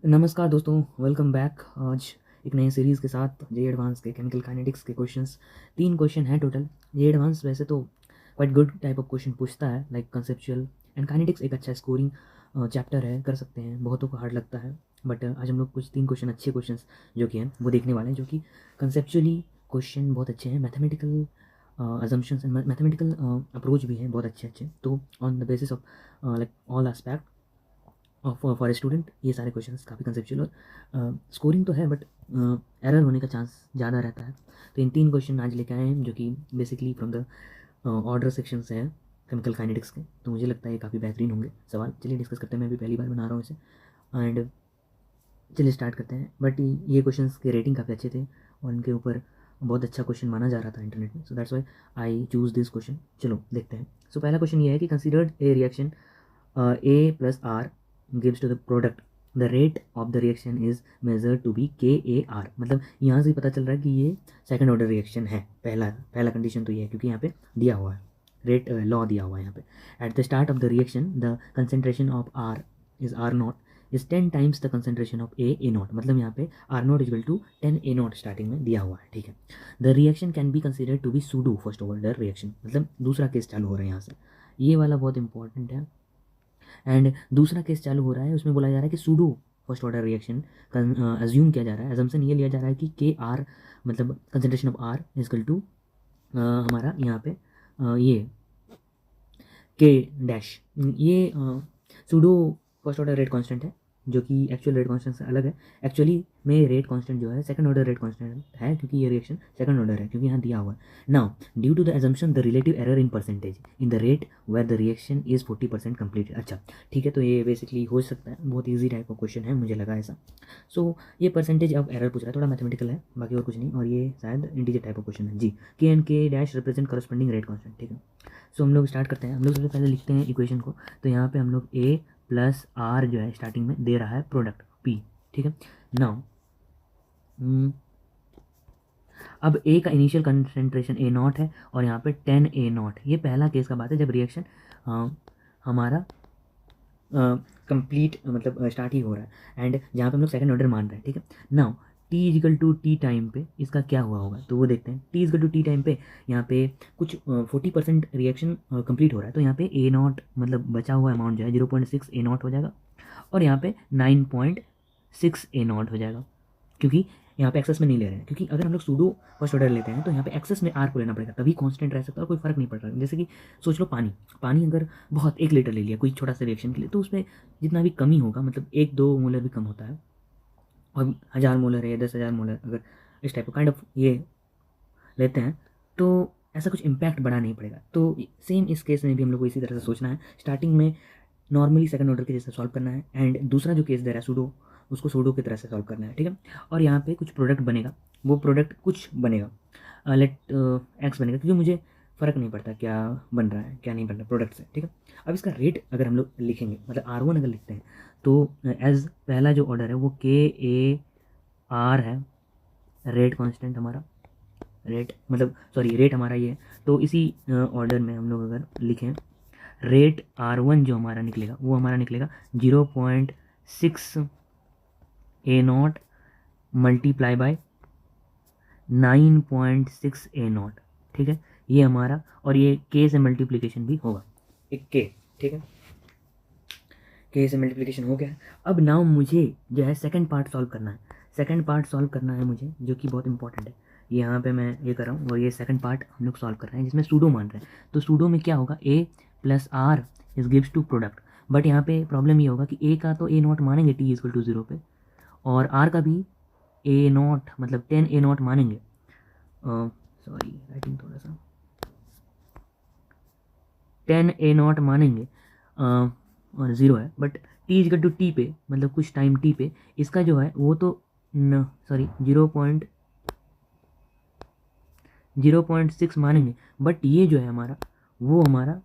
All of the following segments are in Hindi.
नमस्कार दोस्तों, वेलकम बैक। आज एक नए सीरीज़ के साथ जे एडवांस के केमिकल काइनेटिक्स के क्वेश्चंस 3 क्वेश्चन हैं टोटल। जे एडवांस वैसे तो quite good type of question पूछता है, लाइक कंसेप्चुअल एंड काइनेटिक्स एक अच्छा स्कोरिंग चैप्टर है, कर सकते हैं। बहुतों को हार्ड लगता है, बट आज हम लोग कुछ 3 क्वेश्चन अच्छे क्वेश्चंस जो कि हैं वो देखने वाले हैं, जो कि कंसेप्चुअली क्वेश्चन बहुत अच्छे हैं। Mathematical assumptions and mathematical approach भी हैं बहुत अच्छे। तो on the basis of like all aspect for student ये सारे क्वेश्चंस काफ़ी कंसेप्चुअल और स्कोरिंग तो है, बट एरर होने का चांस ज़्यादा रहता है। तो इन 3 क्वेश्चन आज लेके आए हैं, जो कि basically from the order section से हैं केमिकल काइनेटिक्स के। तो मुझे लगता है ये काफ़ी बेहतरीन होंगे सवाल। चलिए डिस्कस करते हैं। मैं भी पहली बार बना रहा हूँ इसे, एंड चलिए स्टार्ट करते हैं। बट ये क्वेश्चंस के रेटिंग काफ़ी अच्छे थे और इनके ऊपर बहुत अच्छा क्वेश्चन माना जा रहा था इंटरनेट में, so that's why I choose this question. चलो देखते हैं। सो पहला क्वेश्चन ये है कि considered a reaction A plus R gives to the product, the rate of the reaction is measured to be KAR। मतलब यहाँ से पता चल रहा है कि ये सेकंड ऑर्डर रिएक्शन है। पहला कंडीशन तो ये है, क्योंकि यहाँ पे दिया हुआ है रेट, लॉ दिया हुआ है यहाँ पे। At the start of the reaction the concentration of R is R not is 10 times the concentration of A not. मतलब यहाँ पे R not equal to 10 A not starting में दिया हुआ है, ठीक है। The reaction can be considered to be pseudo first order reaction. मतलब दूसरा केस चालू हो रहा है यहाँ से, ये वाला बहुत इंपॉर्टेंट है। एंड दूसरा केस चालू हो रहा है, उसमें बोला जा रहा है कि pseudo first order reaction assume किया जा रहा है। एजम्पशन ये लिया जा रहा है कि के आर मतलब concentration of R equal to हमारा यहाँ पे ये के डैश, ये pseudo first order rate constant है, जो कि एक्चुअल रेट कांस्टेंट से अलग है। एक्चुअली में रेट कांस्टेंट जो है सेकंड ऑर्डर रेट कांस्टेंट है, क्योंकि ये रिएक्शन सेकंड ऑर्डर है, क्योंकि यहाँ दिया हुआ है। Now due to the assumption the relative error in percentage in the rate where the reaction is 40% complete. अच्छा ठीक है, तो ये बेसिकली हो सकता है, बहुत ईजी टाइप का क्वेश्चन है, मुझे लगा ऐसा। सो ये परसेंटेज ऑफ एरर पूछ रहा है, थोड़ा मैथमेटिकल है, बाकी और कुछ नहीं। और ये शायद इंटीजर टाइप का क्वेश्चन है जी। के एंड के dash represent corresponding rate constant, ठीक है। सो हम लोग स्टार्ट करते हैं। हम लोग सबसे पहले लिखते हैं इक्वेशन को। तो यहाँ पे हम लोग ए प्लस आर जो है स्टार्टिंग में दे रहा है प्रोडक्ट पी, ठीक है। नाउ अब ए का इनिशियल कंसेंट्रेशन ए नॉट है और यहाँ पे 10 ए नॉट। ये पहला केस का बात है जब रिएक्शन हमारा कंप्लीट मतलब स्टार्ट ही हो रहा है, एंड जहाँ पे हम लोग सेकंड ऑर्डर मान रहे हैं, ठीक है। Now t is equal to t time पे इसका क्या हुआ होगा, तो वो देखते हैं। T is equal to t time पे यहाँ पे कुछ 40% रिएक्शन कंप्लीट हो रहा है, तो यहाँ पे ए नॉट मतलब बचा हुआ अमाउंट जो है 0.6 ए नॉट हो जाएगा, और यहाँ पे 9.6 ए नॉट हो जाएगा, क्योंकि यहाँ पे एक्सेस में नहीं ले रहे हैं। क्योंकि अगर हम लोग सूडो फर्स्ट ऑर्डर लेते हैं तो यहाँ पे एक्सेस में आर को लेना पड़ेगा, तभी कांस्टेंट रह सकता है और कोई फर्क नहीं पड़ रहा है। जैसे कि सोच लो पानी अगर बहुत 1 लीटर ले लिया कोई छोटा सा रिएक्शन के लिए, तो उसमें जितना भी कमी होगा, मतलब 1-2 मोलर भी कम होता है, और 1000 मोलर है या 10,000 मोलर अगर इस टाइप का काइंड ऑफ ये लेते हैं, तो ऐसा कुछ इम्पैक्ट बड़ा नहीं पड़ेगा। तो सेम इस केस में भी हम लोग को इसी तरह से सोचना है। स्टार्टिंग में नॉर्मली सेकंड ऑर्डर के जैसे सॉल्व करना है, एंड दूसरा जो केस दे रहा है सूडो, उसको सूडो की तरह से सॉल्व करना है, ठीक है। और यहाँ पे कुछ प्रोडक्ट बनेगा, वो प्रोडक्ट कुछ बनेगा, लेट एक्स बनेगा, क्योंकि मुझे फ़र्क नहीं पड़ता क्या बन रहा है क्या नहीं बन रहा प्रोडक्ट से, ठीक है। अब इसका रेट अगर हम लोग लिखेंगे, मतलब R1 अगर लिखते हैं, तो एज पहला जो ऑर्डर है वो KAR है, रेट कांस्टेंट हमारा, रेट मतलब सॉरी रेट हमारा ये है। तो इसी ऑर्डर में हम लोग अगर लिखें, रेट R1 जो हमारा निकलेगा वो हमारा निकलेगा 0.6 A naught multiply by 9.6 A naught, ठीक है। ये हमारा, और ये के से मल्टीप्लिकेशन भी होगा, एक के, ठीक है। के से मल्टीप्लिकेशन हो गया। अब नाउ मुझे जो है सेकंड पार्ट सॉल्व करना है। सेकंड पार्ट सॉल्व करना है मुझे, जो कि बहुत इंपॉर्टेंट है। यहाँ पे मैं ये कर रहा हूँ, और ये सेकंड पार्ट हम लोग सॉल्व कर रहे हैं जिसमें सूडो मान रहे हैं। तो सूडो में क्या होगा, A plus R is gives to product. But यहाँ पे प्रॉब्लम ये होगा कि ए का तो ए नॉट मानेंगे टी इजक्वल टू 0 पे, और आर का भी ए नॉट मतलब 10 ए नॉट मानेंगे। सॉरी राइटिंग थोड़ा सा, 10 ए नॉट मानेंगे, और 0 है। But t is equal to t पे मतलब कुछ टाइम टी पे इसका जो है वो तो सॉरी 0.6 मानेंगे। बट ये जो है हमारा वो हमारा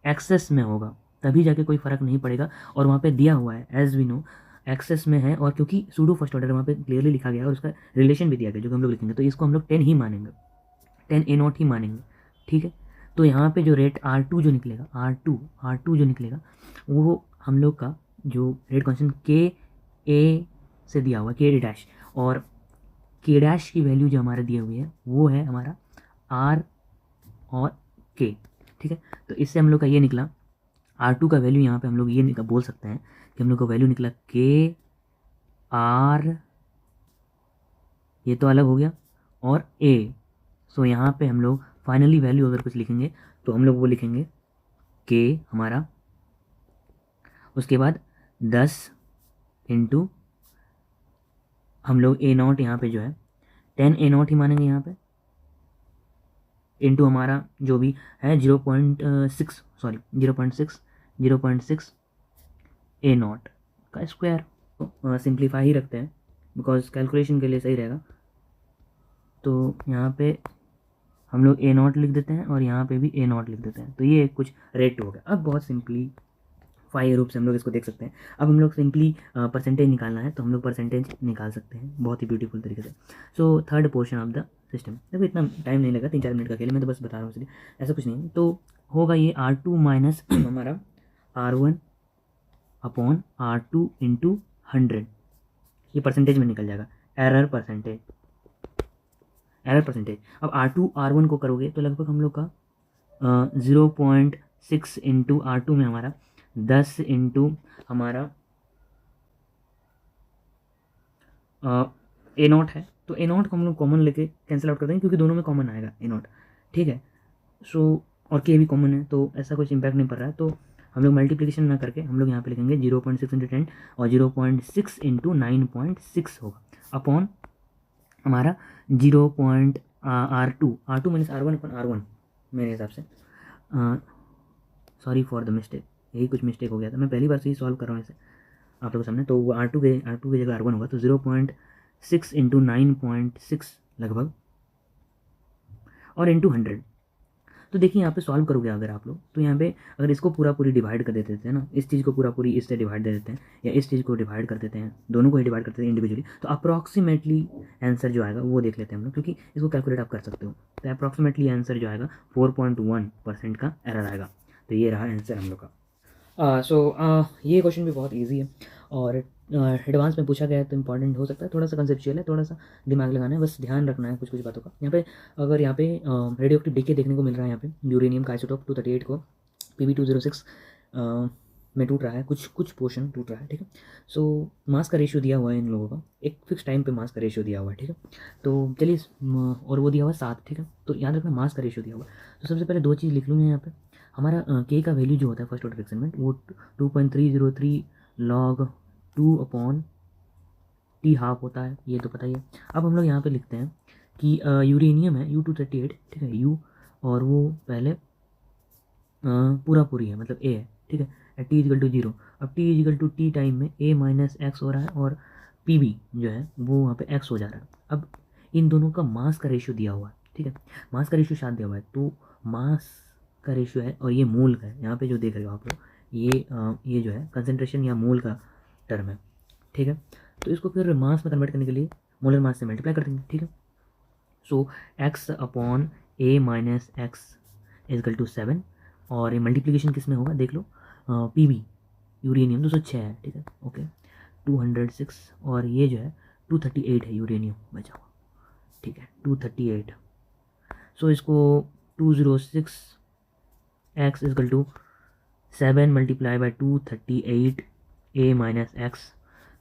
एक्सेस में होगा, तभी जाके कोई फ़र्क नहीं पड़ेगा। और वहाँ पे दिया हुआ है एज वी नो एक्सेस में है, और क्योंकि सूडो फर्स्ट ऑर्डर वहाँ पे क्लियरली लिखा गया है और उसका रिलेशन भी दिया गया जो कि हम लोग लिखेंगे, तो इसको हम लोग 10 ही मानेंगे, 10 ए नॉट ही मानेंगे, ठीक है। तो यहाँ पे जो रेट R2 जो निकलेगा, R2 जो निकलेगा, वो हम लोग का जो रेट कॉन्स्टेंट के ए से दिया हुआ के डैश, और के डैश की वैल्यू जो हमारे दिए हुई है वो है हमारा आर और के, ठीक है। तो इससे हम लोग का ये निकला R2 का वैल्यू, यहाँ पे हम लोग ये बोल सकते हैं कि हम लोग का वैल्यू निकला के आर, ये तो अलग हो गया, और ए। सो यहाँ पे हम लोग फाइनली वैल्यू अगर कुछ लिखेंगे तो हम लोग वो लिखेंगे के हमारा, उसके बाद 10 इंटू हम लोग A0 यहाँ पे जो है 10 A0 ही मानेंगे यहाँ पे, इंटू हमारा जो भी है 0.6 सॉरी 0.6 A0 का स्क्वायर। तो सिंप्लीफाई ही रखते हैं बिकॉज कैलकुलेशन के लिए सही रहेगा। तो यहाँ पे हम लोग A0 लिख देते हैं और यहाँ पे भी A0 लिख देते हैं, तो ये कुछ रेट हो गया। अब बहुत सिंपली फाइव रूप से हम लोग इसको देख सकते हैं। अब हम लोग सिंपली परसेंटेज निकालना है तो हम लोग परसेंटेज निकाल सकते हैं बहुत ही ब्यूटीफुल तरीके से। So third portion of the system, देखो इतना टाइम नहीं लगा, 3-4 मिनट का खेल, मैं तो बस बता रहा हूँ इसलिए, ऐसा कुछ नहीं है। तो होगा ये R2 माइनस हमारा R1 अपॉन R2 इंटू 100, ये परसेंटेज में निकल जाएगा, एरर परसेंटेज। अब R2 R1 को करोगे तो लगभग हम लोग का 0.6 इंटू R2 में हमारा 10 इंटू हमारा A0 है, तो A0 को हम लोग कॉमन लेके कैंसिल आउट कर देंगे क्योंकि दोनों में कॉमन आएगा A0, ठीक है। सो और के भी कॉमन है तो ऐसा कुछ इम्पैक्ट नहीं पड़ रहा है, तो हम लोग मल्टीप्लिकेशन ना करके हम लोग यहाँ पे लिखेंगे 0.6 इंटू 10 और 0.6 इंटू 9.6 होगा अपॉन हमारा 0. R2 माइनस R1 अपन R1 मेरे हिसाब से, सॉरी फॉर द मिस्टेक, यही कुछ मिस्टेक हो गया था, मैं पहली बार से ही सॉल्व कर रहा हूँ इसे आप लोगों के सामने। तो वो R2 की जगह R1 होगा, तो 0.6 इंटू 9.6 लगभग और इंटू 100। तो देखिए यहाँ पे सॉल्व करोगे अगर आप लोग, तो यहाँ पे अगर इसको पूरी डिवाइड कर देते हैं ना, इस चीज़ को पूरी इससे डिवाइड दे देते हैं या इस चीज़ को डिवाइड कर देते हैं, दोनों को ही डिवाइड करते हैं इंडिविजुअली, तो अप्रॉक्सीमेटली आंसर जो आएगा वो देख लेते हैं हम लोग, क्योंकि इसको कैलकुलेट आप कर सकते हो। तो अप्रॉक्सीमेटली आंसर जो आएगा 4.1% का एरर आएगा। तो ये रहा आंसर हम लोग का। ये क्वेश्चन भी बहुत ईजी है और एडवांस में पूछा गया है तो इंपॉर्टेंट हो सकता है, थोड़ा सा कंसेप्चुअल है, थोड़ा सा दिमाग लगाना है, बस ध्यान रखना है कुछ कुछ बातों का। यहाँ पे अगर यहाँ पे रेडियो एक्टिव डीके देखने को मिल रहा है, यहाँ पे यूरेनियम का आइसोटोप 238 को Pb206 में टूट रहा है, कुछ पोर्शन टूट रहा है, ठीक है। सो मास का रेशियो दिया हुआ है इन लोगों का, एक फिक्स टाइम पे मास का रेशियो दिया हुआ है, ठीक है। तो चलिए और वो दिया हुआ है 7, ठीक है। तो याद रखना मास का रेशियो दिया हुआ है। तो सबसे पहले दो चीज़ लिख लूँगा यहाँ पे, हमारा के का वैल्यू जो होता है फर्स्ट ऑर्डर एक्सपेरिमेंट वो 2.303 log 2 अपॉन टी हाफ होता है, ये तो पता ही है। अब हम लोग यहाँ पे लिखते हैं कि यूरेनियम है U238, ठीक है, यू, और वो पहले पूरी है मतलब ए है, ठीक है, एट T=0। अब T=T टाइम में a माइनस एक्स हो रहा है और Pb जो है वो वहाँ पे x हो जा रहा है। अब इन दोनों का मास का रेशियो दिया हुआ है, ठीक है, मास का रेशियो साथ दिया हुआ है, तो मास का रेशियो है और ये मोल का है, यहाँ पे जो देख रहे हो आप लोग ये जो है कंसंट्रेशन या मोल का टर्म है, ठीक है। तो इसको फिर मास में कन्वर्ट करने के लिए मोलर मास से मल्टीप्लाई कर देंगे, ठीक है। So x upon a minus x is equal to 7, और ये मल्टीप्लिकेशन किस में होगा देख लो, Pb यूरेनियम 206 है, ठीक है, ओके, 206 और ये जो है 238 है यूरेनियम बचा हुआ, ठीक है, 238। सो इसको 206 x is equal to 7 multiply by 238 a minus x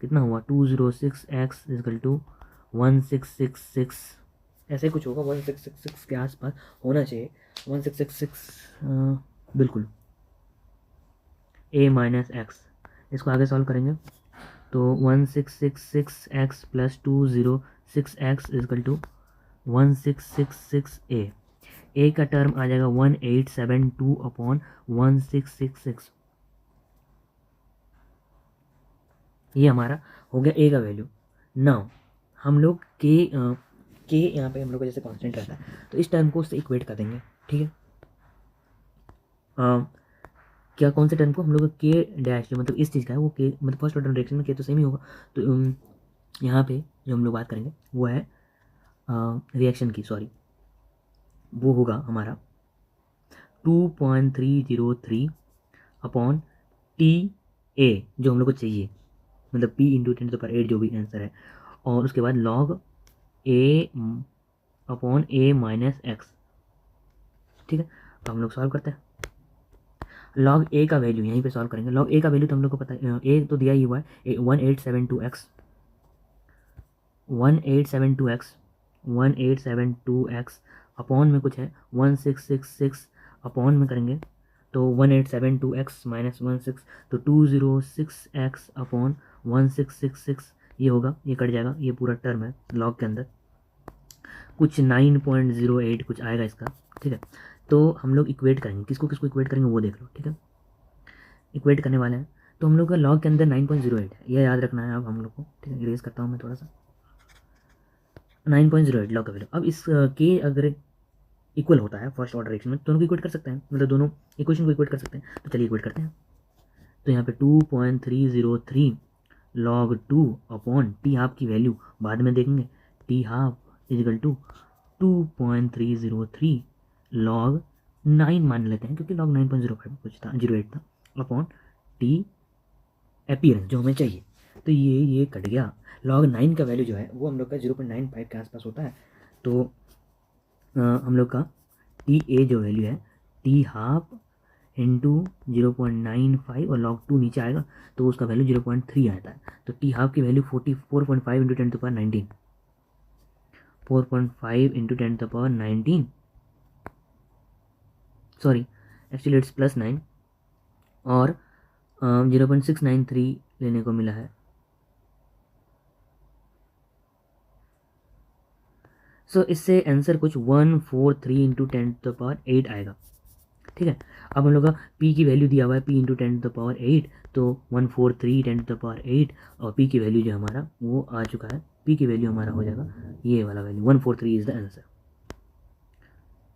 कितना हुआ, 206 x इजकल टू 1666, ऐसे कुछ होगा, 1666 के आसपास होना चाहिए, 1666 बिल्कुल, a माइनस एक्स। इसको आगे सॉल्व करेंगे तो 1666x plus 206x is equal to 1666a, ए का टर्म आ जाएगा 1872 अपॉन 1666, ये हमारा हो गया ए का वैल्यू। नाउ हम लोग के यहाँ पे हम लोग का जैसे कांस्टेंट रहता है तो इस टर्म को उससे इक्वेट कर देंगे, ठीक है। क्या कौन से टर्म को हम लोग के डैश जो मतलब इस चीज़ का है वो के मतलब फर्स्ट ऑर्डर डायरेक्शन में के तो सेम ही होगा, तो यहाँ पे जो हम लोग बात करेंगे वो है रिएक्शन की, सॉरी वो होगा हमारा 2.303 अपॉन टी ए जो हम लोग को चाहिए, मतलब p इंटू 10⁸ जो भी आंसर है, और उसके बाद log a upon a minus x. ठीक है, तो हम लोग सॉल्व करते हैं। log a का वैल्यू यहीं पे सॉल्व करेंगे। log a का वैल्यू तो हम लोग को पता है, a तो दिया ही हुआ है 1872x 1872x 1872x अपॉन में कुछ है 1666 अपॉन में करेंगे तो 1872x माइनस 16 तो 206x अपॉन 1666 ये होगा, ये कट जाएगा, ये पूरा टर्म है लॉग के अंदर कुछ 9.08 कुछ आएगा इसका। ठीक है, तो हम लोग इक्वेट करेंगे, किसको किसको इक्वेट करेंगे वो देख लो। ठीक है, इक्वेट करने वाले हैं, तो हम लोग का लॉग के अंदर 9.08 है, ये याद रखना है अब हम लोग को। ठीक है, इरेज करता हूँ मैं थोड़ा सा। 9.08 लॉग का वैल्यू। अब इस के अगर इक्वल होता है फर्स्ट ऑर्डर रिएक्शन में, दोनों को इक्वेट कर सकते हैं, मतलब दोनों इक्वेशन को इक्वेट कर सकते हैं। तो चलिए इक्वेट करते हैं। तो यहाँ पे 2.303 log 2 अपॉन टी हाफ की वैल्यू बाद में देखेंगे, t half is equal to 2.303 log 9 मान लेते हैं क्योंकि log 9.05 कुछ था 08 था अपॉन टी अपीयरेंस जो हमें चाहिए। तो ये कट गया। log 9 का वैल्यू जो है वो हम लोग का 0.95 के आसपास होता है। तो हम लोग का टी ए जो वैल्यू है टी हाफ इंटू 0.95 और log 2 नीचे आएगा तो उसका वैल्यू 0.3 आता है। तो टी हाफ की value 4.5 into 10⁻19 4.5 into 10⁻19 sorry actually it's +9 और 0.693 लेने को मिला है। सो इससे आंसर कुछ 143 इंटू 10⁸ आएगा। ठीक है, अब हम लोग का p की वैल्यू दिया हुआ है p इंटू 10⁸, तो 143 10⁸ और p की वैल्यू जो हमारा वो आ चुका है, p की वैल्यू हमारा हो जाएगा ये वाला value 143 is the answer.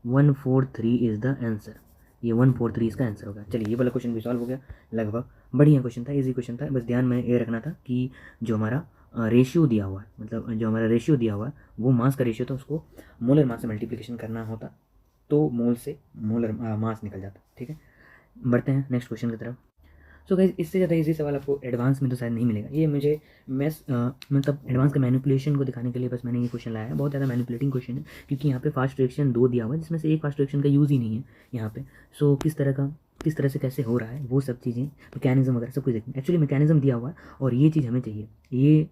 143 is the answer, ये 143 इसका आंसर होगा। चलिए ये वाला क्वेश्चन भी सॉल्व हो गया लगभग। बढ़िया क्वेश्चन था, इजी क्वेश्चन था, बस ध्यान में ये रखना था कि जो हमारा रेशियो दिया हुआ है, मतलब जो हमारा रेशियो दिया हुआ है वो मास का रेशियो था, उसको मोलर मास से मल्टीप्लिकेशन करना होता तो मोल से मोलर मास निकल जाता। ठीक है, बढ़ते हैं नेक्स्ट क्वेश्चन की तरफ। सो गाइस इससे ज़्यादा इजी सवाल आपको एडवांस में तो शायद नहीं मिलेगा। ये मुझे मतलब एडवांस का मैनिपुलेशन को दिखाने के लिए बस मैंने ये क्वेश्चन लाया है। बहुत ज़्यादा मैनिपुलेटिंग क्वेश्चन है क्योंकि यहाँ पे फास्ट रिएक्शन 2 दिया हुआ है जिसमें से एक फास्ट रिएक्शन का यूज़ ही नहीं है यहाँ पे। सो किस तरह से कैसे हो रहा है वो सब चीज़ें, मैकेनिज्म वगैरह सब कुछ देखेंगे। एक्चुअली मैकेनिज्म दिया हुआ है और ये चीज़ हमें चाहिए, ये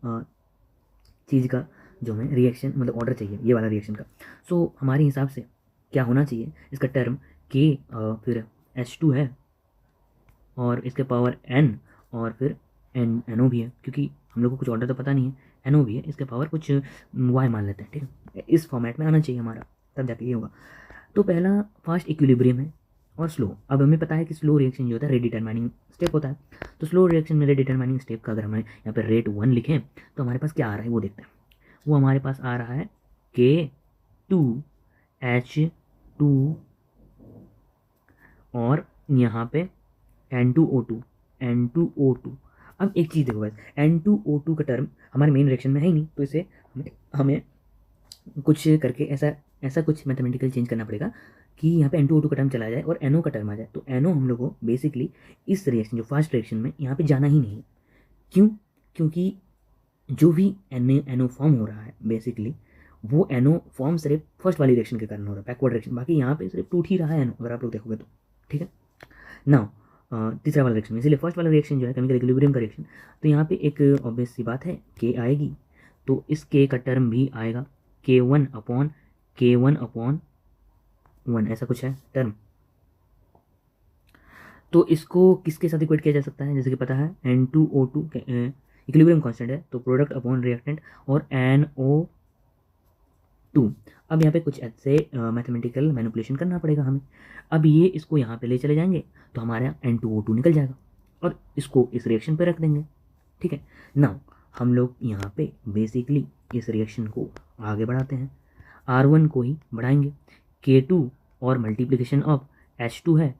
चीज़ का जो हमें रिएक्शन मतलब ऑर्डर चाहिए ये वाला रिएक्शन का। सो हमारे हिसाब से क्या होना चाहिए, इसका टर्म के फिर H2 है और इसके पावर n और फिर NO भी है, क्योंकि हम लोग को कुछ ऑर्डर तो पता नहीं है। NO भी है, इसके पावर कुछ y मान लेते हैं। ठीक है, इस फॉर्मेट में आना चाहिए हमारा, तब जाके ये होगा। तो पहला फास्ट इक्विलिब्रियम है और स्लो। अब हमें पता है कि स्लो रिएक्शन जो होता है रेट डिटरमाइनिंग स्टेप होता है। तो स्लो रिएक्शन में रेट डिटरमाइनिंग स्टेप का अगर हमें यहाँ पर रेट 1 लिखें तो हमारे पास क्या आ रहा है वो देखते हैं। वो हमारे पास आ रहा है K2H2 और यहाँ पे N2O2। अब एक चीज़ देखो बस, N2O2 का टर्म हमारे मेन रिएक्शन में है ही नहीं, तो इसे हमें कुछ करके ऐसा कुछ मैथमेटिकल चेंज करना पड़ेगा कि यहाँ पे N2O2 का टर्म चला जाए और NO का टर्म आ जाए। तो NO हम लोग को बेसिकली इस रिएक्शन जो फास्ट रिएक्शन में यहाँ पे जाना ही नहीं। क्यों? क्योंकि जो भी NO फॉर्म हो रहा है बेसिकली वो NO फॉर्म सिर्फ फर्स्ट वाली रिएक्शन के कारण हो रहा है, बैकवर्ड रिएक्शन, बाकी यहाँ पे सिर्फ टूट ही रहा है NO अगर आप लोग देखोगे तो। ठीक है, नाउ तीसरा वाला रिएक्शन, इसलिए फर्स्ट वाला रिएक्शन जो है केमिकल इक्विलिब्रियम का रिएक्शन, तो यहाँ पे एक ऑब्वियस सी बात है K आएगी, तो इस K का टर्म भी आएगा K1 अपॉन 1 ऐसा कुछ है टर्म। तो इसको किसके साथ इक्वेट किया जा सकता है, जैसे कि पता है N2O2 इक्विलिब्रियम कांस्टेंट है तो प्रोडक्ट अपॉन रिएक्टेंट और NO2। अब यहाँ पे कुछ ऐसे मैथमेटिकल मैनिपुलेशन करना पड़ेगा हमें। अब ये इसको यहाँ पे ले चले जाएंगे तो हमारा N2O2 निकल जाएगा और इसको इस रिएक्शन पे रख देंगे। ठीक है, नाउ हम लोग यहाँ पे बेसिकली इस रिएक्शन को आगे बढ़ाते हैं, R1 को ही बढ़ाएंगे, K2 और मल्टीप्लिकेशन ऑफ H2 है,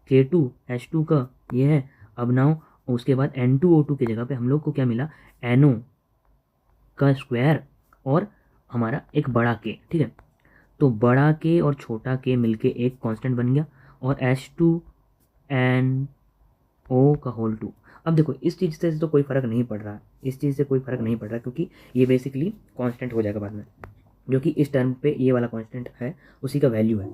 K2H2 का ये है। अब नाउ उसके बाद N2O2 की जगह पे हम लोग को क्या मिला, NO का स्क्वायर और हमारा एक बड़ा K। ठीक है, तो बड़ा K और छोटा K मिलके एक कांस्टेंट बन गया और H2NO का होल 2। अब देखो इस चीज़ से तो कोई फ़र्क नहीं पड़ रहा, इस चीज़ से कोई फ़र्क नहीं पड़ रहा क्योंकि ये बेसिकली कांस्टेंट हो जाएगा बाद में, जो कि इस टर्म पे ये वाला कांस्टेंट है उसी का वैल्यू है,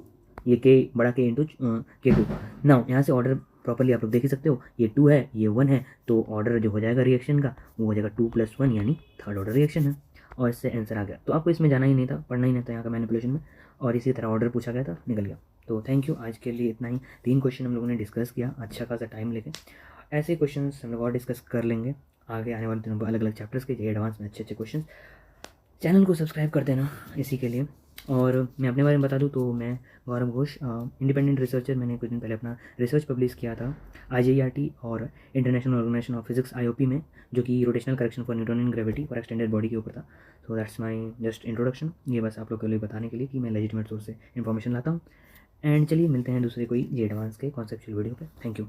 ये के बड़ा के इंटू K2। नाउ यहाँ से ऑर्डर प्रॉपर्ली आप लोग देख ही सकते हो, ये 2 है ये 1 है, तो ऑर्डर जो हो जाएगा रिएक्शन का वो हो जाएगा 2 + 1 यानी थर्ड ऑर्डर रिएक्शन है, और इससे आंसर आ गया। तो आपको इसमें जाना ही नहीं था, पढ़ना ही नहीं था यहाँ का मैनिपुलेशन में, और इसी तरह ऑर्डर पूछा गया था, निकल गया। तो थैंक यू, आज के लिए इतना ही। 3 क्वेश्चन हम लोगों ने डिस्कस किया अच्छा खासा टाइम लेके। ऐसे क्वेश्चन हम लोग और डिस्कस कर लेंगे आगे आने वाले दिनों पर अलग अलग चैप्टर्स के, एडवांस में अच्छे अच्छे क्वेश्चन। चैनल को सब्सक्राइब कर देना इसी के लिए। और मैं अपने बारे में बता दूं तो मैं गौरव घोष, इंडिपेंडेंट रिसर्चर। मैंने कुछ दिन पहले अपना रिसर्च पब्लिश किया था IJERT और international organisation of physics IOP में, जो कि rotational correction for Newtonian gravity for extended body के ऊपर था। So that's my just introduction, ये बस आप लोग के लिए बताने के लिए कि मैं लेजिटिमेट सोर्स से इन्फॉर्मेशन लाता हूँ। एंड चलिए मिलते हैं दूसरे कोई एडवांस के कॉन्सेप्चुअल वीडियो पे। Thank you.